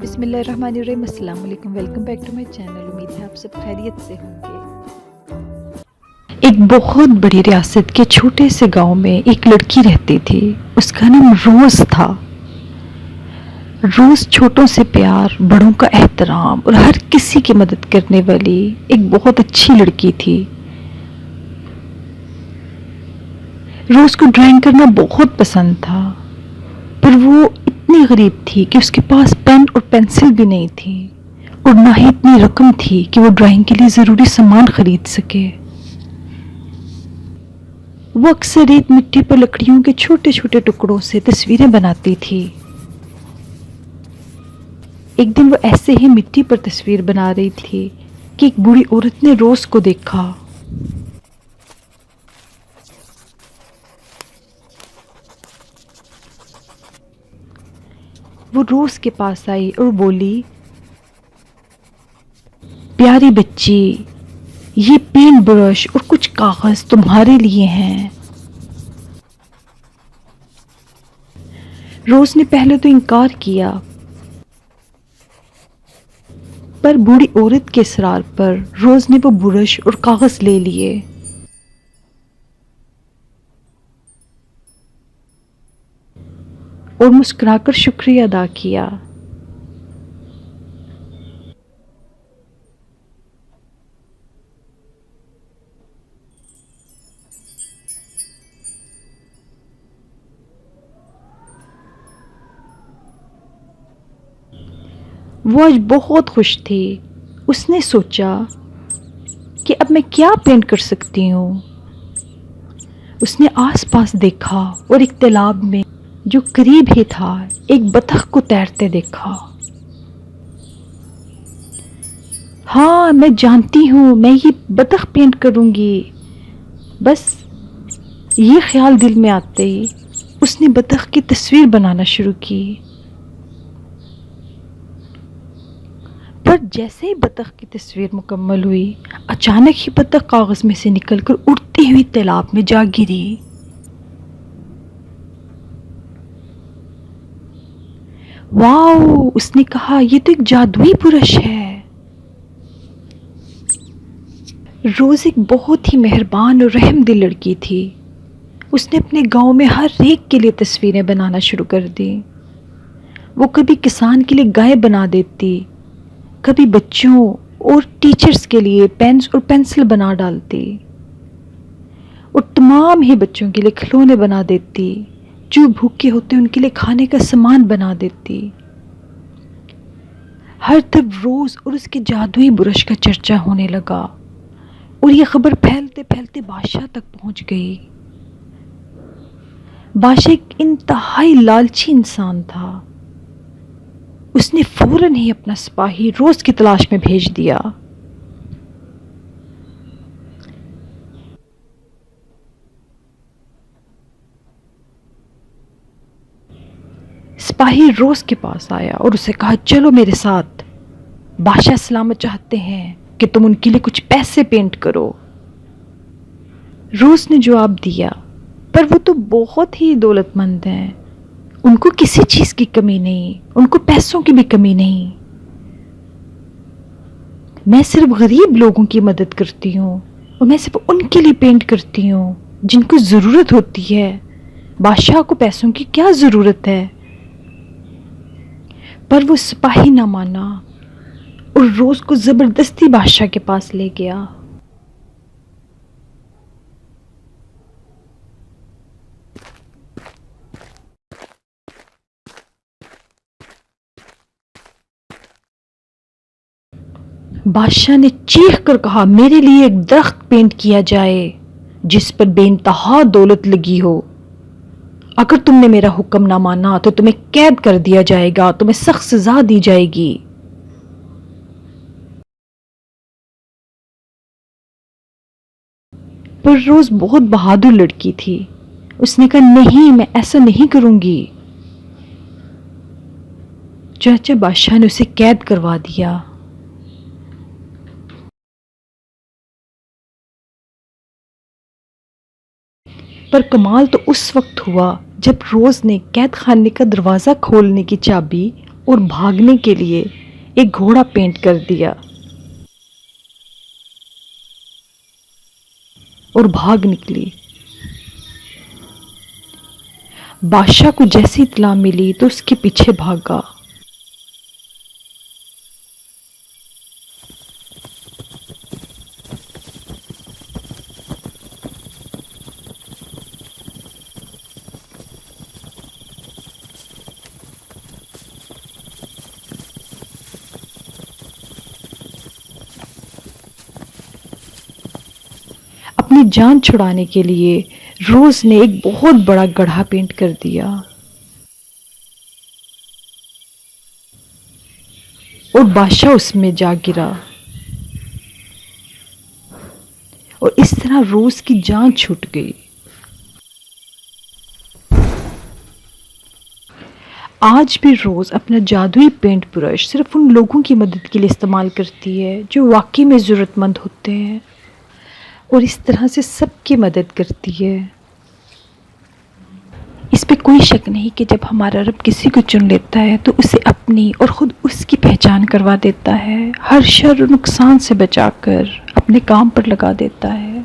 بسم اللہ الرحمن الرحیم۔ السلام علیکم، welcome back to my channel. امید ہے آپ سب خیریت سے ہوں گے۔ ایک بہت بڑی ریاست کے چھوٹے سے گاؤں میں ایک لڑکی رہتی تھی، اس کا نام روز تھا۔ روز چھوٹوں سے پیار، بڑوں کا احترام اور ہر کسی کی مدد کرنے والی ایک بہت اچھی لڑکی تھی۔ روز کو ڈرائنگ کرنا بہت پسند تھا، پر وہ اتنی غریب تھی کہ اس کے پاس پین اور پینسل بھی نہیں تھی، اور نہ ہی اتنی رقم تھی کہ وہ ڈرائنگ کے لیے ضروری سامان خرید سکے۔ وہ اکثر ریت مٹی پر لکڑیوں کے چھوٹے چھوٹے ٹکڑوں سے تصویریں بناتی تھی۔ ایک دن وہ ایسے ہی مٹی پر تصویر بنا رہی تھی کہ ایک بوڑھی عورت نے روز کو دیکھا۔ وہ روز کے پاس آئی اور بولی، پیاری بچی، یہ پینٹ برش اور کچھ کاغذ تمہارے لیے ہیں۔ روز نے پہلے تو انکار کیا، پر بوڑھی عورت کے اصرار پر روز نے وہ برش اور کاغذ لے لیے۔ اور مسکرا کر شکریہ ادا کیا۔ وہ آج بہت خوش تھی۔ اس نے سوچا کہ اب میں کیا پینٹ کر سکتی ہوں۔ اس نے آس پاس دیکھا اور ایک تالاب میں جو قریب ہی تھا ایک بطخ کو تیرتے دیکھا۔ ہاں، میں جانتی ہوں، میں یہ بطخ پینٹ کروں گی۔ بس یہ خیال دل میں آتے ہی اس نے بطخ کی تصویر بنانا شروع کی۔ پر جیسے ہی بطخ کی تصویر مکمل ہوئی، اچانک ہی بطخ کاغذ میں سے نکل کر اڑتی ہوئی تالاب میں جا گری۔ واؤ! اس نے کہا، یہ تو ایک جادوئی برش ہے۔ روز ایک بہت ہی مہربان اور رحم دل لڑکی تھی۔ اس نے اپنے گاؤں میں ہر ایک کے لیے تصویریں بنانا شروع کر دی۔ وہ کبھی کسان کے لیے گائے بنا دیتی، کبھی بچوں اور ٹیچرز کے لیے پینس اور پینسل بنا ڈالتی، اور تمام ہی بچوں کے لیے کھلونے بنا دیتی، جو بھوکے ہوتے ان کے لیے کھانے کا سامان بنا دیتی۔ ہر طرف روز اور اس کے جادوئی برش کا چرچا ہونے لگا، اور یہ خبر پھیلتے پھیلتے بادشاہ تک پہنچ گئی۔ بادشاہ ایک انتہائی لالچی انسان تھا۔ اس نے فوراً ہی اپنا سپاہی روز کی تلاش میں بھیج دیا۔ سپاہی روز کے پاس آیا اور اسے کہا، چلو میرے ساتھ، بادشاہ سلامت چاہتے ہیں کہ تم ان کے لیے کچھ پیسے پینٹ کرو۔ روز نے جواب دیا، پر وہ تو بہت ہی دولت مند ہیں، ان کو کسی چیز کی کمی نہیں، ان کو پیسوں کی بھی کمی نہیں۔ میں صرف غریب لوگوں کی مدد کرتی ہوں، اور میں صرف ان کے لیے پینٹ کرتی ہوں جن کو ضرورت ہوتی ہے۔ بادشاہ کو پیسوں کی کیا ضرورت ہے؟ پر وہ سپاہی نہ مانا اور روز کو زبردستی بادشاہ کے پاس لے گیا۔ بادشاہ نے چیخ کر کہا، میرے لیے ایک درخت پینٹ کیا جائے جس پر بے انتہا دولت لگی ہو۔ اگر تم نے میرا حکم نہ مانا تو تمہیں قید کر دیا جائے گا، تمہیں سخت سزا دی جائے گی۔ پر روز بہت بہادر لڑکی تھی۔ اس نے کہا، نہیں، میں ایسا نہیں کروں گی۔ چنانچہ بادشاہ نے اسے قید کروا دیا۔ پر کمال تو اس وقت ہوا جب روز نے قید خانے کا دروازہ کھولنے کی چابی اور بھاگنے کے لیے ایک گھوڑا پینٹ کر دیا اور بھاگ نکلی۔ بادشاہ کو جیسی اطلاع ملی تو اس کے پیچھے بھاگا۔ اپنی جان چھڑانے کے لیے روز نے ایک بہت بڑا گڑھا پینٹ کر دیا اور بادشاہ اس میں جا گرا، اور اس طرح روز کی جان چھوٹ گئی۔ آج بھی روز اپنا جادوئی پینٹ برش صرف ان لوگوں کی مدد کے لیے استعمال کرتی ہے جو واقعی میں ضرورت مند ہوتے ہیں، اور اس طرح سے سب کی مدد کرتی ہے۔ اس پہ کوئی شک نہیں کہ جب ہمارا رب کسی کو چن لیتا ہے تو اسے اپنی اور خود اس کی پہچان کروا دیتا ہے، ہر شر و نقصان سے بچا کر اپنے کام پر لگا دیتا ہے۔